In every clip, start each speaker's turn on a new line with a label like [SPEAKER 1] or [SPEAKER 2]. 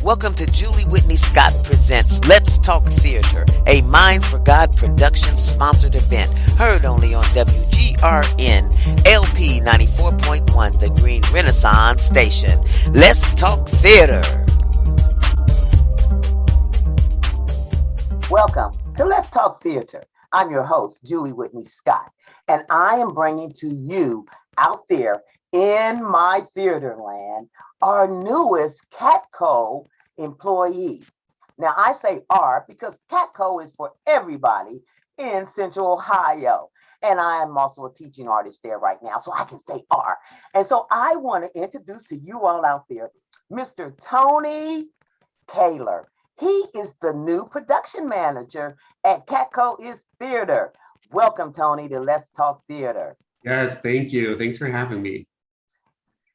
[SPEAKER 1] Welcome to Julie Whitney Scott Presents Let's Talk Theater, a Mind for God production sponsored event, heard only on WGRN LP 94.1, the Green Renaissance Station. Let's Talk Theater. Welcome to Let's Talk Theater. I'm your host, Julie Whitney Scott, and I am bringing to you out there in my theater land our newest CATCO employee. Now, I say "our" because CATCO is for everybody in Central Ohio. And I am also a teaching artist there right now, so I can say "our." And so I want to introduce to you all out there Mr. Tony Koehler. He is the new production manager at CATCO is Theater. Welcome, Tony, to Let's Talk Theater.
[SPEAKER 2] Yes, thank you. Thanks for having me.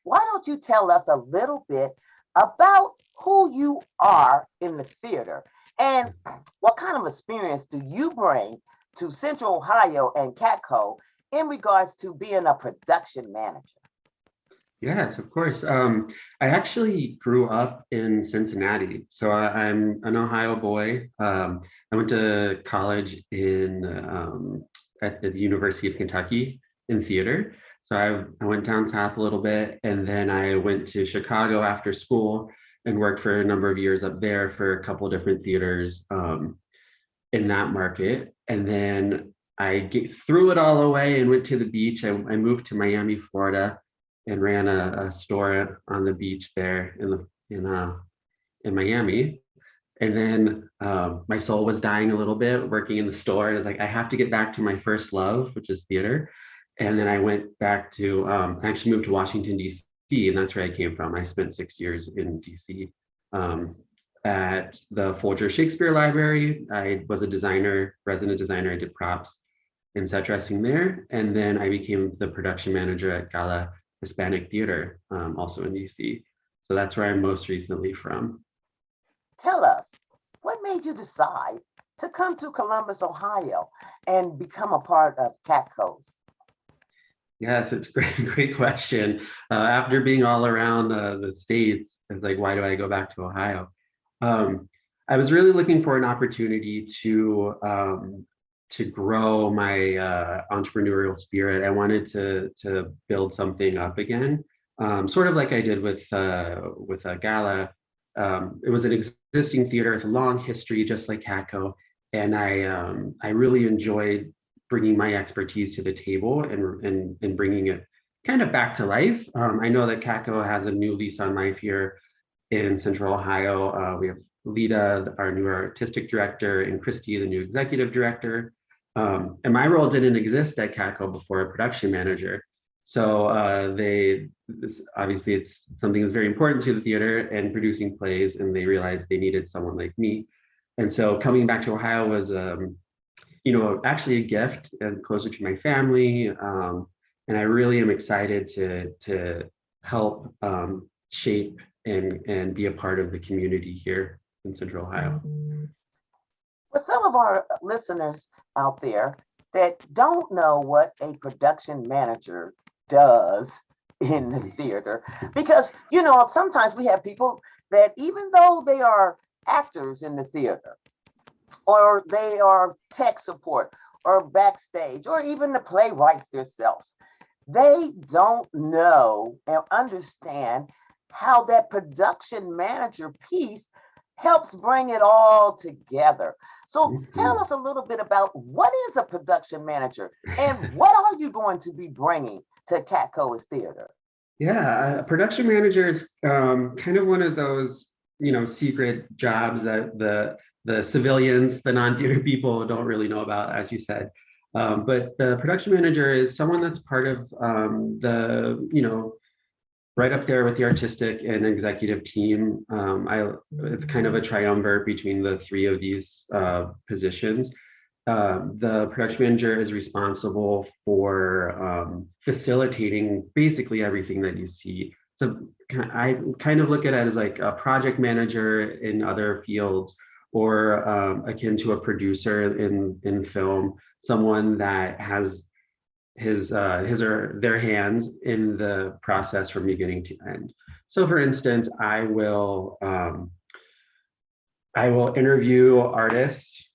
[SPEAKER 1] Why don't you tell us a little bit about who you are in the theater and what kind of experience do you bring to Central Ohio and CATCO in regards to being a production manager?
[SPEAKER 2] Yes, of course. I actually grew up in Cincinnati. So I'm an Ohio boy. I went to college at the University of Kentucky in theater. So I went down south a little bit, and then I went to Chicago after school and worked for a number of years up there for a couple of different theaters in that market. And then I threw it all away and went to the beach. I moved to Miami, Florida, and ran a store on the beach there in Miami. And then my soul was dying a little bit working in the store. And I was like, I have to get back to my first love, which is theater. And then I went back to, I actually moved to Washington, D.C., and that's where I came from. I spent 6 years in D.C. At the Folger Shakespeare Library. I was a designer, resident designer. I did props and set dressing there. And then I became the production manager at GALA Hispanic Theatre, also in D.C. So that's where I'm most recently from.
[SPEAKER 1] Tell us, what made you decide to come to Columbus, Ohio, and become a part of CATCO's?
[SPEAKER 2] Yes, it's a great question. After being all around the States, it's like, why do I go back to Ohio? I was really looking for an opportunity to grow my entrepreneurial spirit. I wanted to build something up again, sort of like I did with GALA. It was an existing theater with a long history, just like CATCO, and I really enjoyed bringing my expertise to the table and bringing it kind of back to life. I know that CATCO has a new lease on life here in Central Ohio. We have Lita, our new artistic director, and Christy, the new executive director. And my role didn't exist at CATCO before a production manager. So obviously it's something that's very important to the theater and producing plays, and they realized they needed someone like me. And so coming back to Ohio was actually a gift and closer to my family. And I really am excited to help shape and be a part of the community here in Central Ohio.
[SPEAKER 1] For some of our listeners out there that don't know what a production manager does in the theater, because, sometimes we have people that even though they are actors in the theater, or they are tech support or backstage, or even the playwrights themselves, they don't know and understand how that production manager piece helps bring it all together. So tell us a little bit about what is a production manager and what are you going to be bringing to CATCO is Theater?
[SPEAKER 2] Yeah, a production manager is kind of one of those, secret jobs that the civilians, the non-theater people don't really know about, as you said. But the production manager is someone that's part of right up there with the artistic and executive team. It's kind of a triumvirate between the three of these positions. The production manager is responsible for facilitating basically everything that you see. So I kind of look at it as like a project manager in other fields, or akin to a producer in film, someone that has his or their hands in the process from beginning to end. So for instance, I will I will interview artists,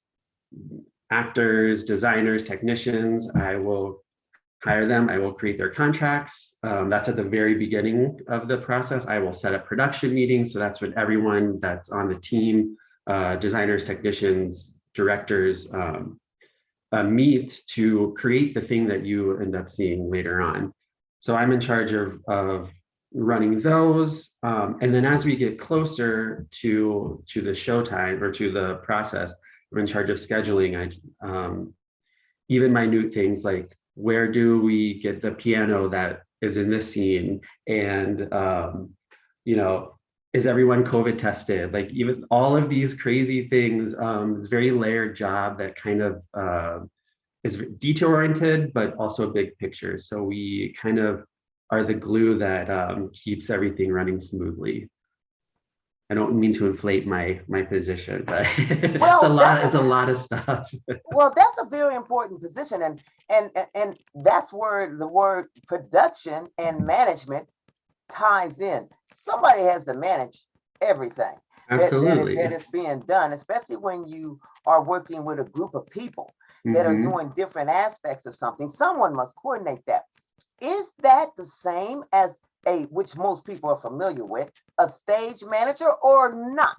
[SPEAKER 2] actors, designers, technicians. I will hire them. I will create their contracts. That's at the very beginning of the process. I will set up production meetings. So that's when everyone that's on the team, designers, technicians, directors, meet to create the thing that you end up seeing later on. So I'm in charge of running those. And then as we get closer to the showtime or to the process, I'm in charge of scheduling. Even minute things like, where do we get the piano that is in this scene? And, is everyone COVID tested? Like, even all of these crazy things, it's a very layered job that kind of is detail oriented, but also big picture. So we kind of are the glue that keeps everything running smoothly. I don't mean to inflate my position, but it's a lot of stuff.
[SPEAKER 1] Well, that's a very important position, and that's where the word production and management ties in. Somebody has to manage everything
[SPEAKER 2] Absolutely.
[SPEAKER 1] that is being done, especially when you are working with a group of people that are doing different aspects of something. Someone must coordinate that. Is that the same as which most people are familiar with, a stage manager, or not?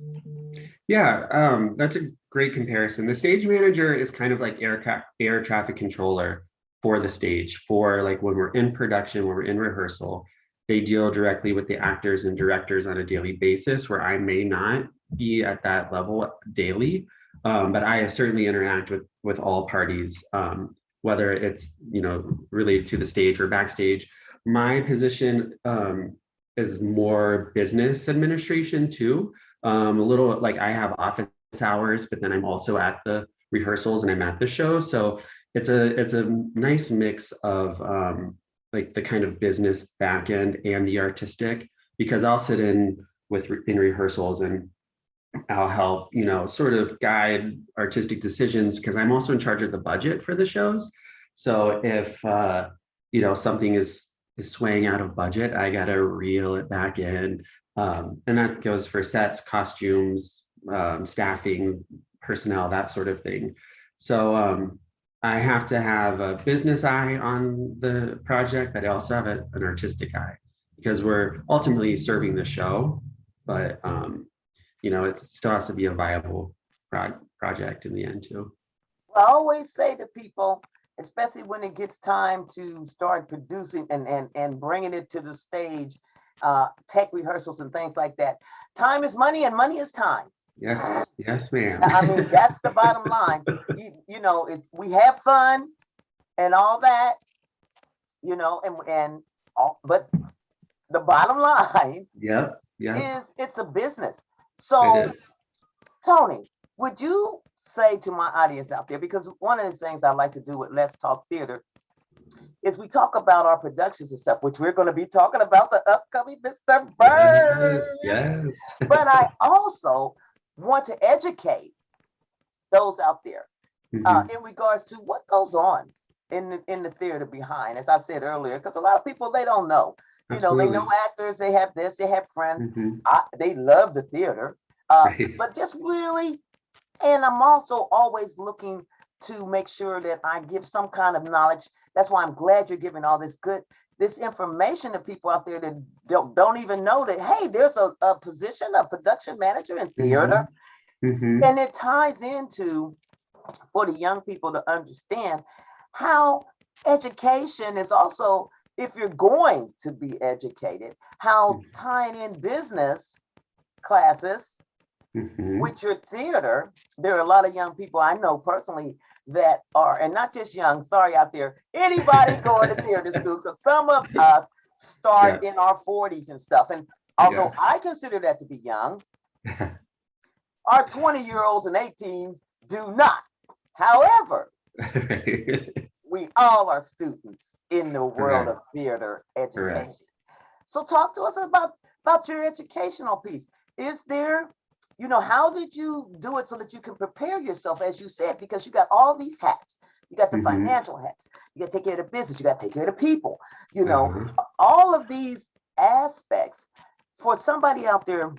[SPEAKER 2] Yeah, that's a great comparison. The stage manager is kind of like air traffic controller for the stage, for like when we're in production, when we're in rehearsal. They deal directly with the actors and directors on a daily basis, where I may not be at that level daily, but I certainly interact with all parties, whether it's related to the stage or backstage. My position is more business administration too. A little like I have office hours, but then I'm also at the rehearsals and I'm at the show. So it's a nice mix of like the kind of business back end and the artistic, because I'll sit in rehearsals and I'll help, sort of guide artistic decisions, because I'm also in charge of the budget for the shows. So if something is swaying out of budget, I gotta reel it back in. And that goes for sets, costumes, staffing, personnel, that sort of thing. So I have to have a business eye on the project, but I also have an artistic eye, because we're ultimately serving the show, but it still has to be a viable project in the end too.
[SPEAKER 1] Well, I always say to people, especially when it gets time to start producing and bringing it to the stage, tech rehearsals and things like that. Time is money and money is time.
[SPEAKER 2] Yes, ma'am.
[SPEAKER 1] I mean, that's the bottom line. If we have fun and all that, but the bottom line
[SPEAKER 2] Yeah.
[SPEAKER 1] is it's a business. So, Tony, would you say to my audience out there, because one of the things I like to do with Let's Talk Theater is we talk about our productions and stuff, which we're going to be talking about the upcoming Mr. Bird.
[SPEAKER 2] Yes.
[SPEAKER 1] But I also want to educate those out there in regards to what goes on in the theater behind, as I said earlier, because a lot of people, they don't know.
[SPEAKER 2] Absolutely.
[SPEAKER 1] They know actors, they have this, they have friends, they love the theater, but just really, and I'm also always looking to make sure that I give some kind of knowledge. That's why I'm glad you're giving all this information to people out there that don't even know that, hey, there's a position, a production manager in theater. And it ties into, for the young people to understand how education is also, if you're going to be educated, how tying in business classes with your theater. There are a lot of young people I know personally that are, and not just young, sorry out there, anybody going to theater school, because some of us start in our 40s and stuff. And although I consider that to be young, our 20-year-olds and 18s do not. However, we all are students in the world of theater education. So talk to us about your educational piece. Is there, how did you do it so that you can prepare yourself, as you said, because you got all these hats. You got the financial hats. You got to take care of the business. You got to take care of the people. All of these aspects for somebody out there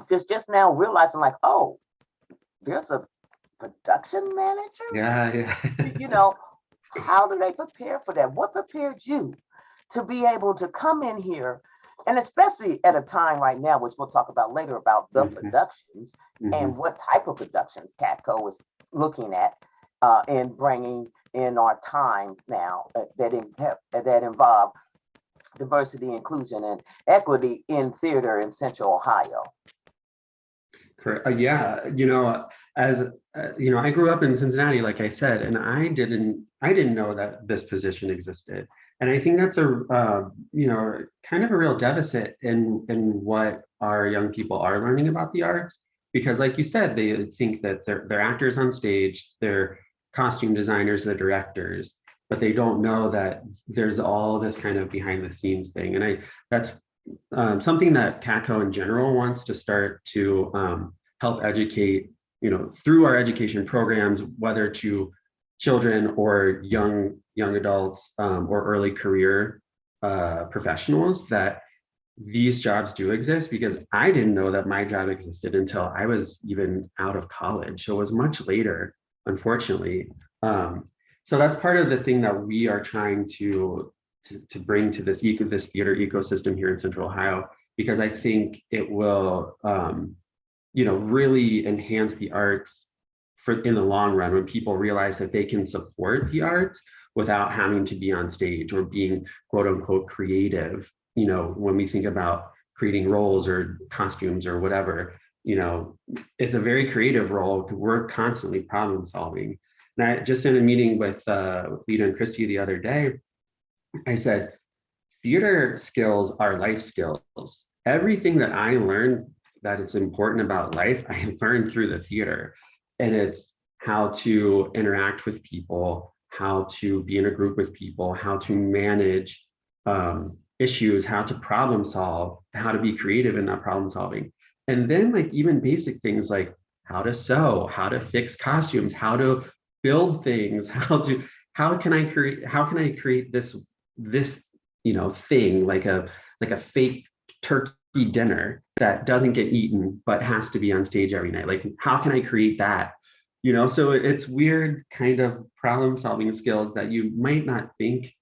[SPEAKER 1] just now realizing like, oh, there's a production manager?
[SPEAKER 2] Yeah,
[SPEAKER 1] You know, how do they prepare for that? What prepared you to be able to come in here? And especially at a time right now, which we'll talk about later about the
[SPEAKER 2] hmm
[SPEAKER 1] productions
[SPEAKER 2] hmm
[SPEAKER 1] and what type of productions CATCO is looking at and bringing in our time now that involve diversity, inclusion, and equity in theater in Central Ohio.
[SPEAKER 2] Correct. Yeah, as I grew up in Cincinnati, like I said, and I didn't know that this position existed. And I think that's kind of a real deficit in what our young people are learning about the arts, because like you said, they think that they're actors on stage, they're costume designers, they're directors, but they don't know that there's all this kind of behind the scenes thing. And that's something that CATCO in general wants to start to help educate, through our education programs, whether to children or young adults or early career professionals, that these jobs do exist, because I didn't know that my job existed until I was even out of college. So it was much later, unfortunately. So that's part of the thing that we are trying to bring to this theater ecosystem here in Central Ohio, because I think it will really enhance the arts in the long run, when people realize that they can support the arts without having to be on stage or being quote unquote creative. When we think about creating roles or costumes or whatever, it's a very creative role. We're constantly problem solving. And I just in a meeting with Lita and Christy the other day, I said, theater skills are life skills. Everything that I learned that is important about life, I learned through the theater. And it's how to interact with people, how to be in a group with people, how to manage issues, how to problem solve, how to be creative in that problem solving. And then like even basic things like how to sew, how to fix costumes, how to build things, how can I create this thing like a fake turkey dinner that doesn't get eaten but has to be on stage every night. Like, how can I create that? So it's weird kind of problem solving skills that you might not think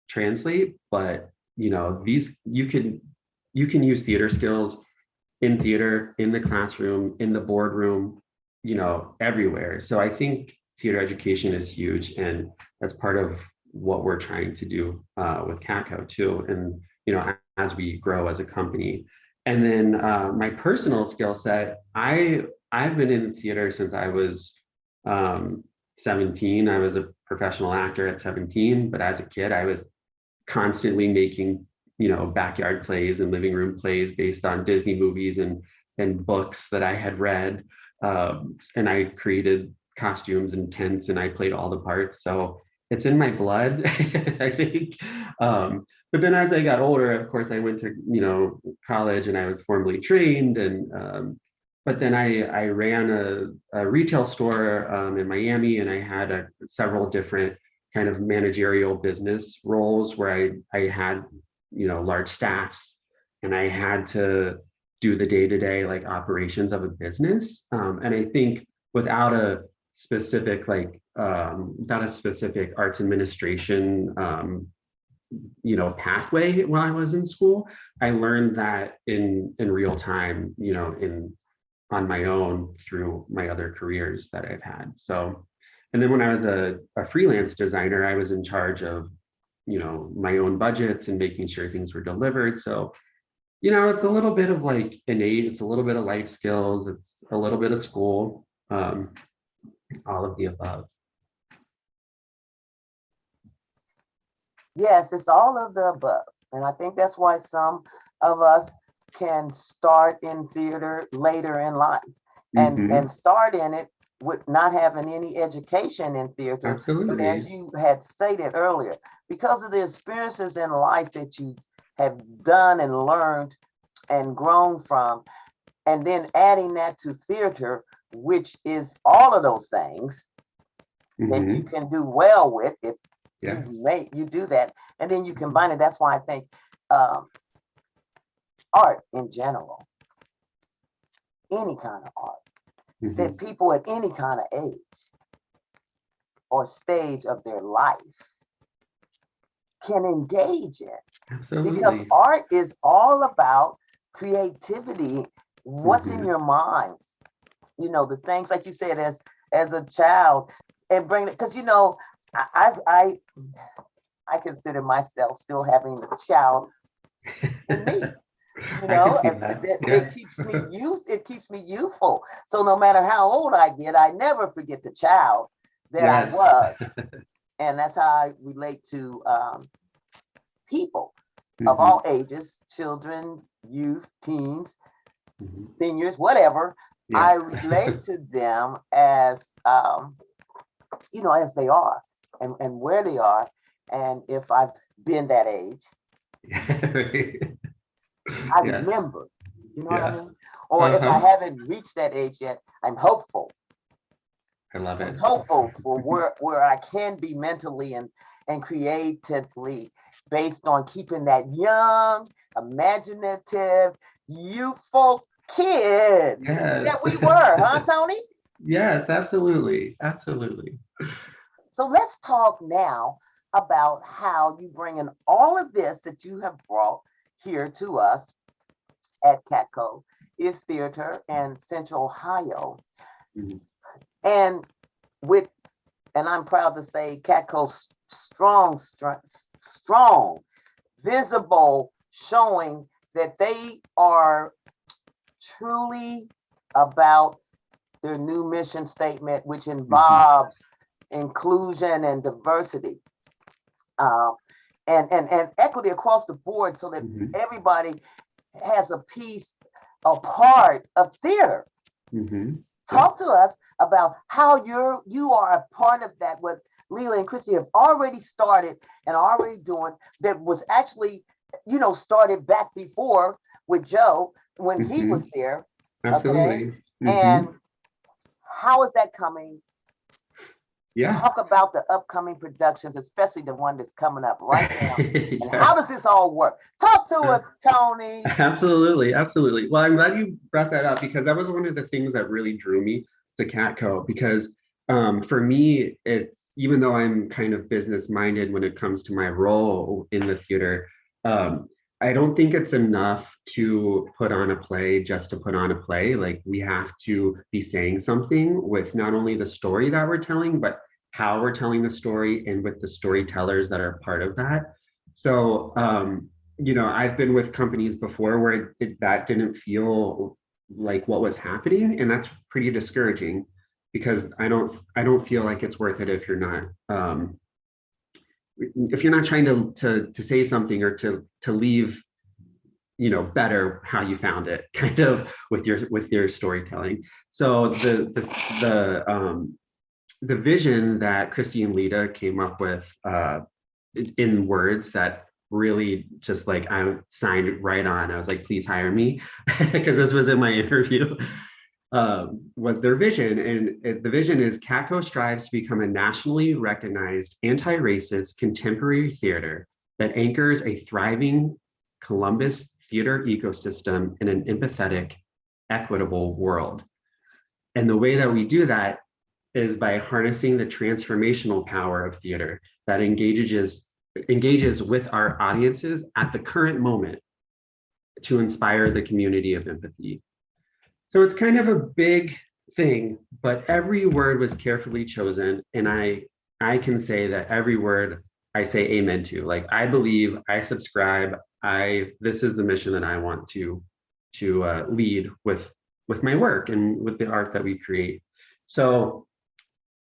[SPEAKER 2] translate, but these you can use theater skills in theater, in the classroom, in the boardroom, everywhere. So I think theater education is huge, and that's part of what we're trying to do with CATCO too, and as we grow as a company. And then my personal skill set, I've been in theater since I was 17. I was a professional actor at 17, but as a kid, I was constantly making backyard plays and living room plays based on Disney movies and books that I had read, and I created costumes and tents, and I played all the parts. So it's in my blood, I think. But then as I got older, of course, I went to college, and I was formally trained. And but then I ran a retail store in Miami, and I had several different kind of managerial business roles where I had large staffs, and I had to do the day-to-day like operations of a business. And I think without a specific arts administration pathway while I was in school, I learned that in real time, on my own through my other careers that I've had. So, and then when I was a freelance designer, I was in charge of my own budgets and making sure things were delivered. So it's a little bit of like innate, it's a little bit of life skills, it's a little bit of school, all of the above.
[SPEAKER 1] Yes, it's all of the above. And I think that's why some of us can start in theater later in life and start in it with not having any education in theater.
[SPEAKER 2] Absolutely.
[SPEAKER 1] But as you had stated earlier, because of the experiences in life that you have done and learned and grown from, and then adding that to theater, which is all of those things that you can do well with if you do that, and then you combine it. That's why I think art in general, any kind of art, that people at any kind of age or stage of their life can engage in.
[SPEAKER 2] Absolutely.
[SPEAKER 1] Because art is all about creativity, what's in your mind, you know, the things like you said as a child, and bring it, because you know, I consider myself still having the child in me. You know, it keeps me youthful. So no matter how old I get, I never forget the child that I was. And that's how I relate to people of all ages, children, youth, teens, seniors, whatever. I relate to them as you know, as they are and where they are. And if I've been that age, I remember, you know what I mean? Or if I haven't reached that age yet, I'm hopeful.
[SPEAKER 2] I love it.
[SPEAKER 1] I'm hopeful for where I can be mentally and creatively, based on keeping that young, imaginative, youthful kid that we were, huh, Tony?
[SPEAKER 2] Yes, absolutely. Absolutely.
[SPEAKER 1] So let's talk now about how you bring in all of this that you have brought here to us at CATCO is theater in Central Ohio. And I'm proud to say CATCO's strong, visible showing that they are truly about their new mission statement, which involves inclusion and diversity, and equity across the board, so that everybody has a piece, a part of theater. Talk to us about how you are a part of that, what Leela and Christy have already started and already doing, that was actually, you know, started back before with Joe when he was there.
[SPEAKER 2] Absolutely.
[SPEAKER 1] And how is that coming? Talk about the upcoming productions, especially the one that's coming up right now. And how does this all work? Talk to us, Tony.
[SPEAKER 2] Absolutely. Well, I'm glad you brought that up, because that was one of the things that really drew me to CATCO, because for me, it's, even though I'm kind of business minded when it comes to my role in the theater, I don't think it's enough to put on a play just to put on a play. Like, we have to be saying something with not only the story that we're telling, but how we're telling the story, and with the storytellers that are part of that. So, you know, I've been with companies before where that didn't feel like what was happening, and that's pretty discouraging, because I don't feel like it's worth it if you're not trying to say something, or to leave, you know, better how you found it, kind of, with your storytelling. So the vision that Christy and Lita came up with in words that really just, like, I signed right on. I was like, please hire me, because this was in my interview, was their vision. And the vision is: CATCO strives to become a nationally recognized anti-racist contemporary theater that anchors a thriving Columbus theater ecosystem in an empathetic, equitable world. And the way that we do that is by harnessing the transformational power of theater that engages with our audiences at the current moment to inspire the community of empathy. So it's kind of a big thing, but every word was carefully chosen, and I can say that every word I say amen to. Like, I believe, I subscribe, this is the mission that I want to lead with my work and with the art that we create. So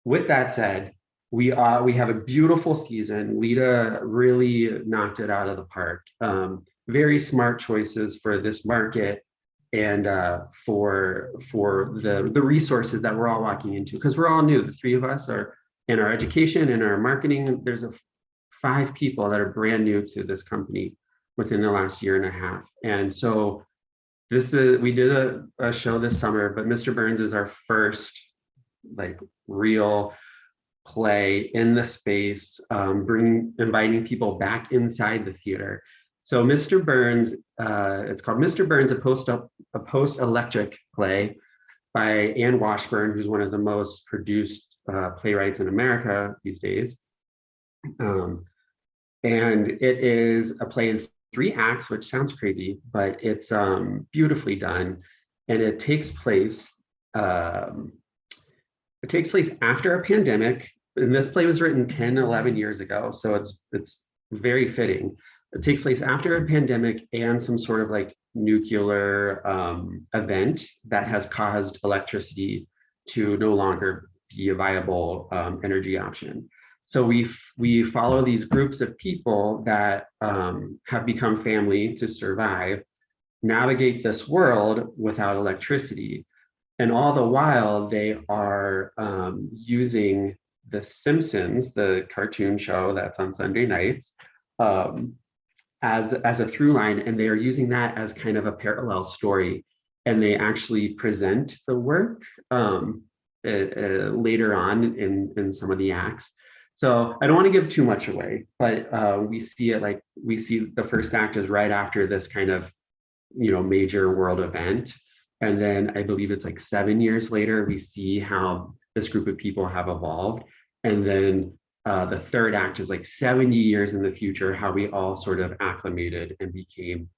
[SPEAKER 2] with that said, we have a beautiful season. Lita really knocked it out of the park. Very smart choices for this market, and for the resources that we're all walking into, because we're all new. The three of us are in our education and our marketing. There's 5 people that are brand new to this company within the last year and a half. And so we did a show this summer, but Mr. Burns is our first, like, real play in the space, inviting people back inside the theater. So Mr. Burns, it's called Mr. Burns, a post-electric play, by Anne Washburn, who's one of the most produced playwrights in America these days. And it is a play in 3 acts, which sounds crazy, but it's beautifully done. And it takes place after a pandemic. And this play was written 10, 11 years ago, so it's very fitting. It takes place after a pandemic and some sort of like nuclear event that has caused electricity to no longer be a viable energy option. So we follow these groups of people that have become family to survive, navigate this world without electricity. And all the while they are using The Simpsons, the cartoon show that's on Sunday nights, as a through line, and they are using that as kind of a parallel story. And they actually present the work later on in some of the acts. So I don't want to give too much away, but we see the first act is right after this kind of, major world event. And then I believe it's like 7 years later, we see how this group of people have evolved. And then the third act is like 70 years in the future, how we all sort of acclimated and became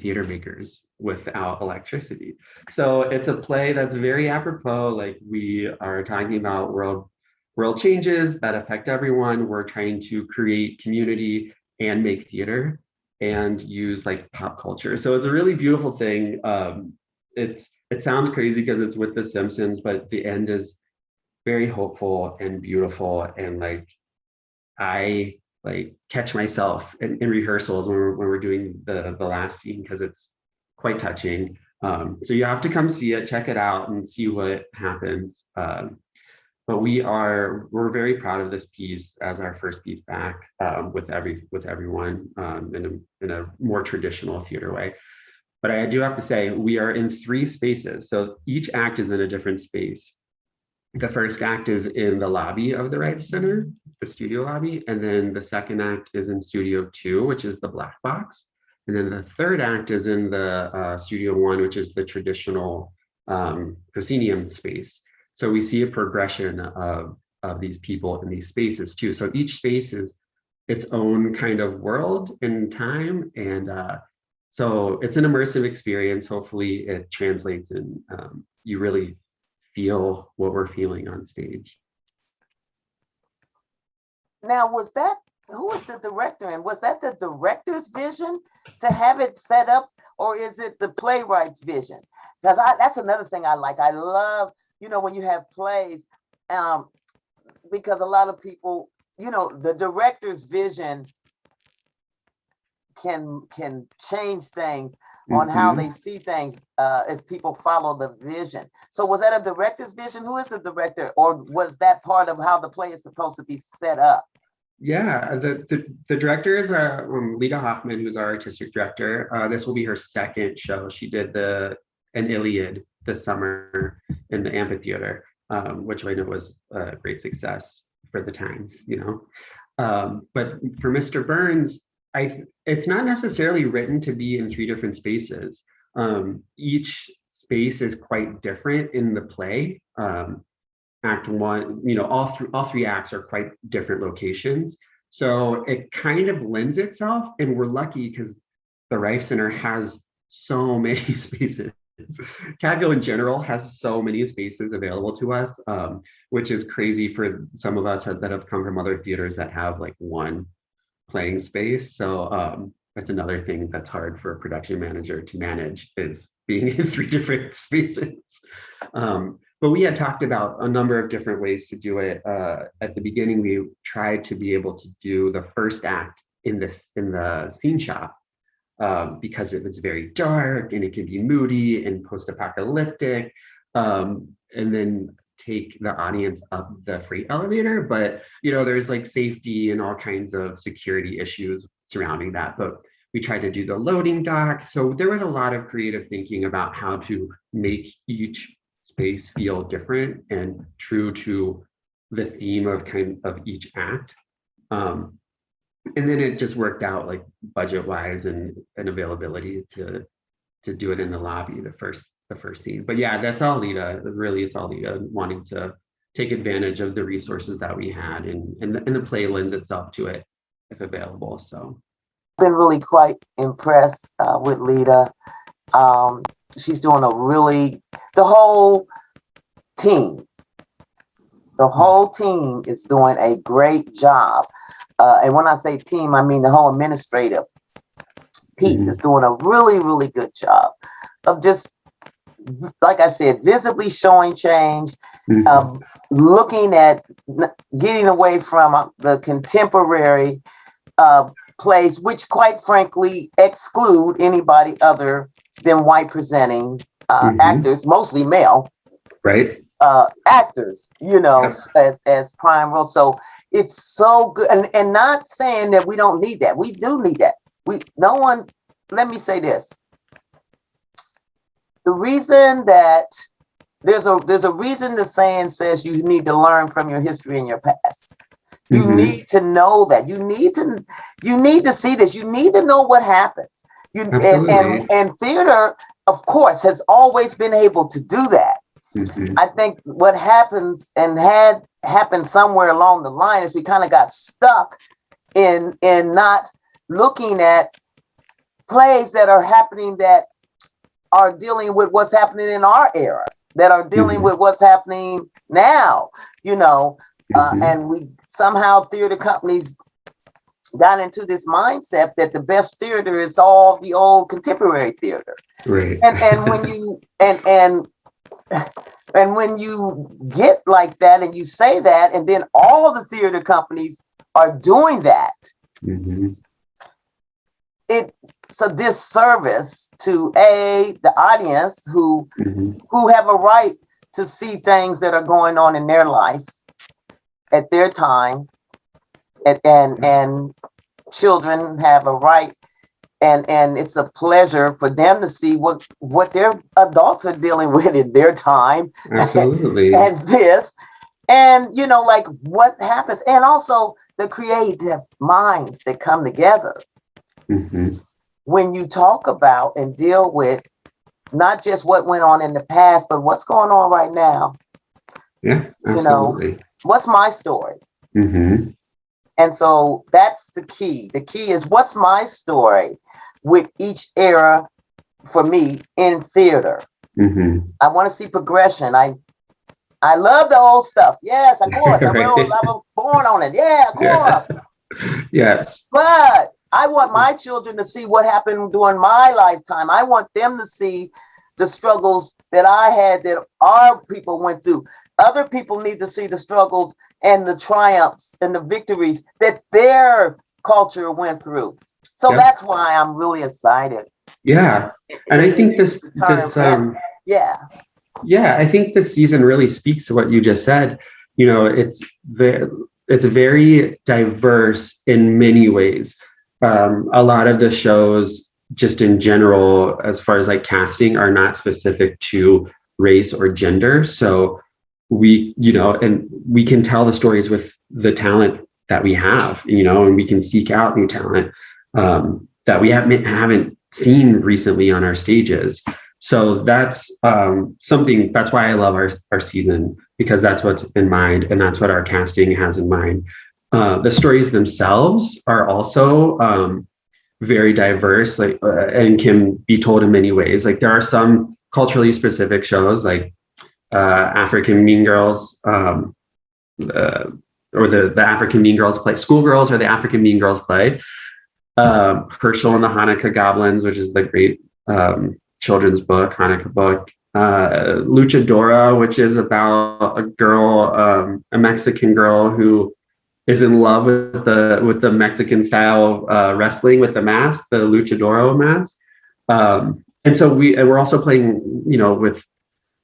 [SPEAKER 2] theater makers without electricity. So it's a play that's very apropos. Like, we are talking about world changes that affect everyone. We're trying to create community and make theater and use like pop culture. So it's a really beautiful thing. It sounds crazy because it's with The Simpsons, but the end is very hopeful and beautiful. And like, I like catch myself in rehearsals when we're doing the last scene, because it's quite touching. So you have to come see it, check it out, and see what happens. But we're very proud of this piece as our first piece back with everyone in a more traditional theater way. But I do have to say, we are in 3 spaces. So each act is in a different space. The first act is in the lobby of the Rice Center, the studio lobby. And then the second act is in Studio 2, which is the black box. And then the third act is in the Studio 1, which is the traditional proscenium space. So we see a progression of these people in these spaces too. So each space is its own kind of world and time. And so it's an immersive experience. Hopefully it translates and you really feel what we're feeling on stage.
[SPEAKER 1] Now, who was the director, and was that the director's vision to have it set up, or is it the playwright's vision? Because that's another thing I like. I love, when you have plays, because a lot of people, the director's vision can change things on how they see things if people follow the vision. So was that a director's vision? Who is the director, or was that part of how the play is supposed to be set up?
[SPEAKER 2] Yeah, the director is Lita Hoffman, who's our artistic director. This will be her second show. She did an Iliad this summer in the amphitheater, which I know was a great success for the times, But for Mr. Burns, it's not necessarily written to be in 3 different spaces. Each space is quite different in the play. Act 1, all 3 acts are quite different locations. So it kind of lends itself, and we're lucky because the Rife Center has so many spaces. CATCO in general has so many spaces available to us, which is crazy for some of us that have come from other theaters that have like 1 playing space. So that's another thing that's hard for a production manager to manage, is being in 3 different spaces. But we had talked about a number of different ways to do it. At the beginning, we tried to be able to do the first act in the scene shop because it was very dark and it can be moody and post-apocalyptic, and then take the audience up the freight elevator. But there's like safety and all kinds of security issues surrounding that. But we tried to do the loading dock. So there was a lot of creative thinking about how to make each space feel different and true to the theme of each act. And then it just worked out, like budget wise and availability to do it in the lobby the the first scene. But yeah, that's all Lita. Really, it's all Lita wanting to take advantage of the resources that we had, and the play lends itself to it if available. So
[SPEAKER 1] Been really quite impressed with Lita. She's doing the whole team. The whole team is doing a great job. And when I say team, I mean the whole administrative piece is doing a really, really good job of just, like I said, visibly showing change, looking at getting away from the contemporary plays, which quite frankly exclude anybody other than white presenting actors, mostly male.
[SPEAKER 2] Right.
[SPEAKER 1] Actors, as prime roles. So it's so good, and not saying that we don't need that. We do need that. Let me say this. The reason that there's a reason the saying says you need to learn from your history and your past. You need to know that. You need to see this. You need to know what happens. And theater, of course, has always been able to do that. I think what happens and had happened somewhere along the line is we kind of got stuck in not looking at plays that are happening that are dealing with what's happening in our era, that are dealing with what's happening now, and we somehow theater companies got into this mindset that the best theater is all the old contemporary theater.
[SPEAKER 2] Right.
[SPEAKER 1] And when you and when you get like that and you say that, and then all the theater companies are doing that, it's a disservice to the audience who have a right to see things that are going on in their life at their time, and children have a right. And it's a pleasure for them to see what their adults are dealing with in their time.
[SPEAKER 2] Absolutely.
[SPEAKER 1] and this, and like what happens, and also the creative minds that come together when you talk about and deal with not just what went on in the past, but what's going on right now.
[SPEAKER 2] Yeah, absolutely.
[SPEAKER 1] What's my story? And so that's the key. The key is what's my story with each era for me in theater. I want to see progression. I love the old stuff. Yes, of course. I was born on it. Yeah, of course.
[SPEAKER 2] Yes.
[SPEAKER 1] But I want my children to see what happened during my lifetime. I want them to see the struggles that I had, that our people went through. Other people need to see the struggles and the triumphs and the victories that their culture went through. So that's why I'm really excited.
[SPEAKER 2] Yeah. And I think I think this season really speaks to what you just said. It's very diverse in many ways. A lot of the shows, just in general, as far as like casting, are not specific to race or gender. So we can tell the stories with the talent that we have, and we can seek out new talent that we haven't seen recently on our stages. So that's that's why I love our season, because that's what's in mind, and that's what our casting has in mind. The stories themselves are also very diverse, and can be told in many ways. Like there are some culturally specific shows, like African Mean Girls, or the African Mean Girls play, Schoolgirls, or the African Mean Girls play. Herschel and the Hanukkah Goblins, which is the great children's book, Hanukkah book. Luchadora, which is about a girl, a Mexican girl who is in love with the Mexican style wrestling with the mask, the luchadora mask. And so we're also playing, with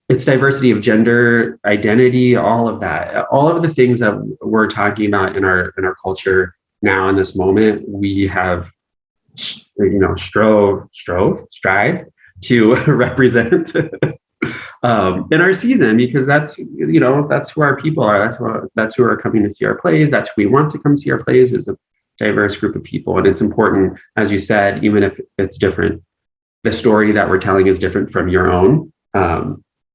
[SPEAKER 2] its diversity of gender, identity, all of that, all of the things that we're talking about in our culture now in this moment. We have, strive to represent in our season, because that's who our people are. That's who are coming to see our plays. That's who we want to come see our plays, is a diverse group of people. And it's important, as you said, even if it's different, the story that we're telling is different from your own.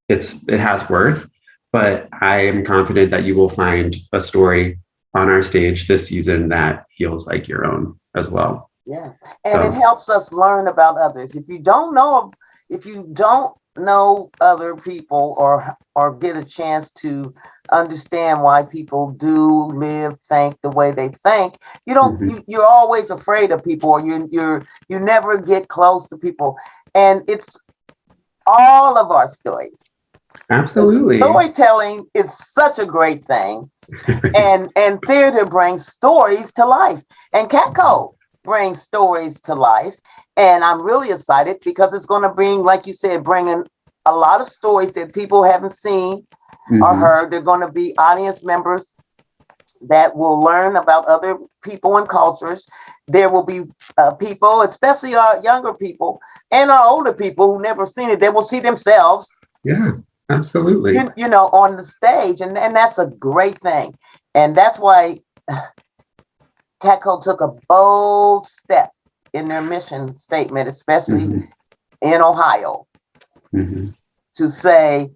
[SPEAKER 2] it has worth, but I am confident that you will find a story on our stage this season that feels like your own as well.
[SPEAKER 1] Yeah. And it helps us learn about others. If you don't know other people or get a chance to understand why people do live, think the way they think, you're always afraid of people, or you never get close to people. And it's all of our stories.
[SPEAKER 2] Absolutely.
[SPEAKER 1] Storytelling is such a great thing. and theater brings stories to life. And CATCO brings stories to life. And I'm really excited because it's going to bring, like you said, bringing a lot of stories that people haven't seen or heard. They're going to be audience members that will learn about other people and cultures. There will be people, especially our younger people and our older people who never seen it. They will see themselves.
[SPEAKER 2] Yeah, absolutely.
[SPEAKER 1] On the stage. And that's a great thing. And that's why CATCO took a bold step in their mission statement, especially in Ohio, to say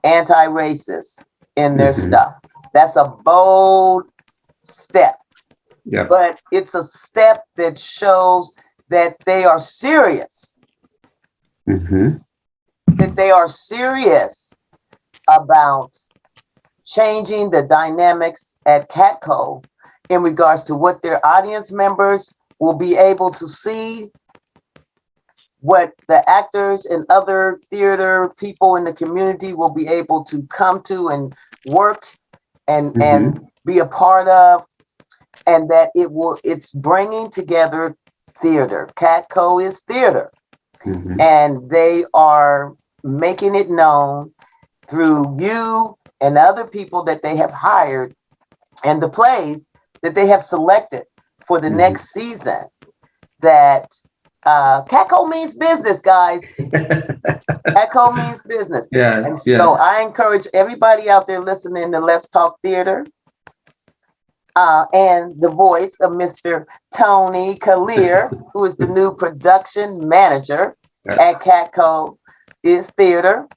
[SPEAKER 1] anti-racist in their stuff. That's a bold step.
[SPEAKER 2] Yeah.
[SPEAKER 1] But it's a step that shows that they are serious. That they are serious about changing the dynamics at CATCO in regards to what their audience members will be able to see, what the actors and other theater people in the community will be able to come to and work and be a part of, and that it's bringing together theater. CATCO is theater, and they are making it known through you and other people that they have hired and the plays that they have selected for the next season, that CATCO means business, guys. CATCO means business.
[SPEAKER 2] Yeah.
[SPEAKER 1] And so I encourage everybody out there listening to Let's Talk Theater, and the voice of Mr. Tony Koehler, who is the new production manager at CATCO is Theater.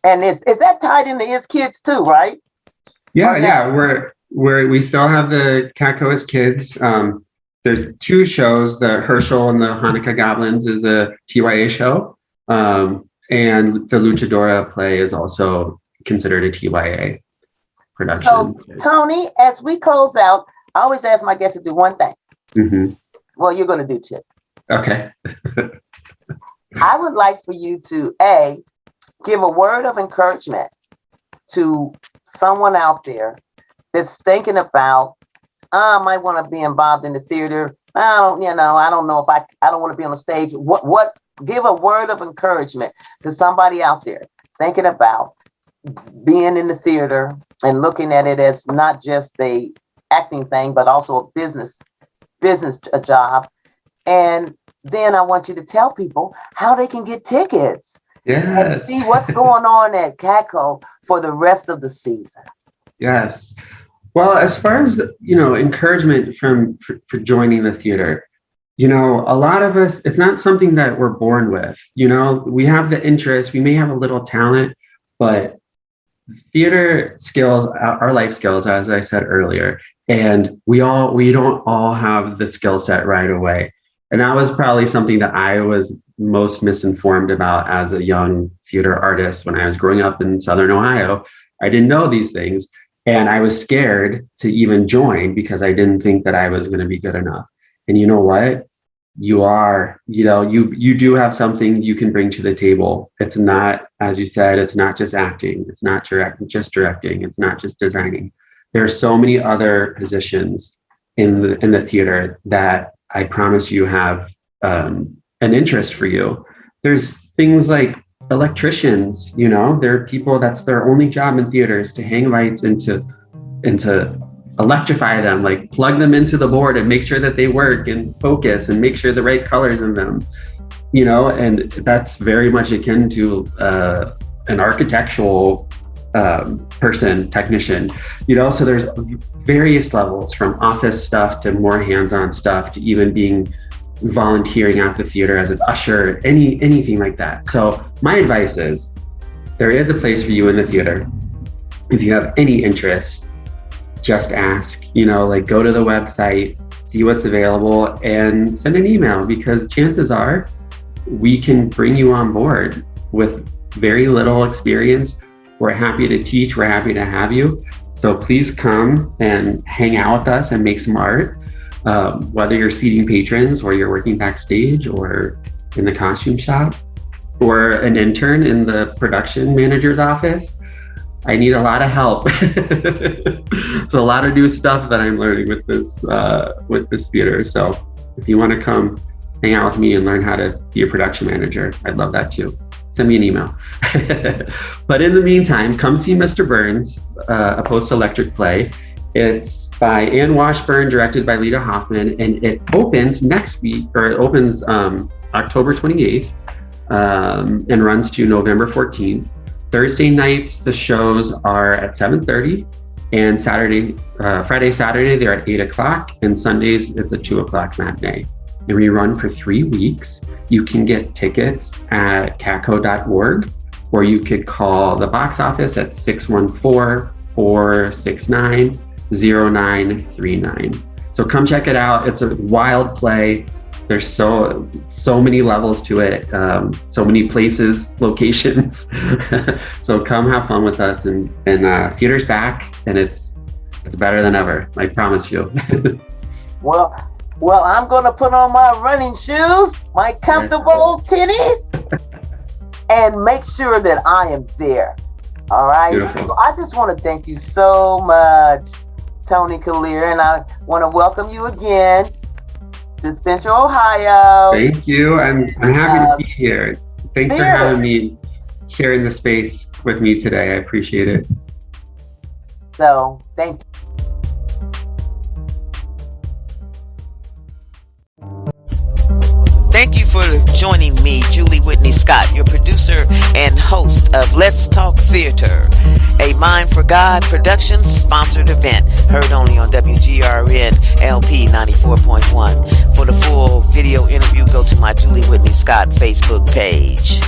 [SPEAKER 1] And is that tied into his kids too, right?
[SPEAKER 2] Yeah. We still have the CATCO is Kids. There's two shows. The Herschel and the Hanukkah Goblins is a TYA show. And the Luchadora play is also considered a TYA production.
[SPEAKER 1] So, Tony, as we close out, I always ask my guests to do one thing. Well, you're going to do two.
[SPEAKER 2] Okay.
[SPEAKER 1] I would like for you to, give a word of encouragement to someone out there that's thinking about, I might want to be involved in the theater. I don't know if I don't want to be on the stage. Give a word of encouragement to somebody out there thinking about being in the theater and looking at it as not just a acting thing, but also a business job. And then I want you to tell people how they can get tickets and see what's going on at CATCO for the rest of the season.
[SPEAKER 2] Yes. Well, as far as, encouragement for joining the theater, a lot of us, it's not something that we're born with. We have the interest, we may have a little talent, but theater skills are life skills, as I said earlier, and we don't all have the skill set right away. And that was probably something that I was most misinformed about as a young theater artist when I was growing up in Southern Ohio. I didn't know these things, and I was scared to even join because I didn't think that I was going to be good enough. And you know what? You are, you do have something you can bring to the table. It's not, as you said, it's not just acting. It's not just directing. It's not just designing. There are so many other positions in the theater that I promise you have an interest for you. There's things like electricians, there are people that's their only job in theaters to hang lights and to electrify them, like plug them into the board and make sure that they work and focus and make sure the right colors in them, and that's very much akin to an architectural technician, so there's various levels from office stuff to more hands-on stuff to even being volunteering at the theater as an usher, anything like that. So my advice is, there is a place for you in the theater. If you have any interest, just ask, like go to the website, see what's available, and send an email, because chances are we can bring you on board with very little experience. We're happy to teach, we're happy to have you. So please come and hang out with us and make some art. Whether you're seating patrons or you're working backstage or in the costume shop or an intern in the production manager's office, I need a lot of help. It's a lot of new stuff that I'm learning with this theater. So if you want to come hang out with me and learn how to be a production manager, I'd love that too. Send me an email. But in the meantime, come see Mr. Burns, a post-electric play. It's by Ann Washburn, directed by Lita Hoffman, and it opens next week, or it opens October 28th and runs to November 14th. Thursday nights, the shows are at 7:30, and Friday, Saturday, they're at 8 o'clock, and Sundays, it's a 2 o'clock matinee. And we run for 3 weeks. You can get tickets at catco.org, or you could call the box office at 614-469-0939. So come check it out. It's a wild play. There's so many levels to it, so many places, locations. So come have fun with us, and theater's back, and it's better than ever. I promise you.
[SPEAKER 1] Well, I'm gonna put on my running shoes, my comfortable tennies, and make sure that I am there. All right.
[SPEAKER 2] Beautiful.
[SPEAKER 1] I just want to thank you so much, Tony Koehler, and I want to welcome you again to Central Ohio.
[SPEAKER 2] Thank you. I'm happy to be here. Thanks for having me, sharing the space with me today. I appreciate it.
[SPEAKER 1] So thank you.
[SPEAKER 3] Thank you for joining me, Julie Whitney Scott, your producer and host of Let's Talk Theater, a Mind for God Productions sponsored event, heard only on WGRN LP 94.1. For the full video interview, go to my Julie Whitney Scott Facebook page.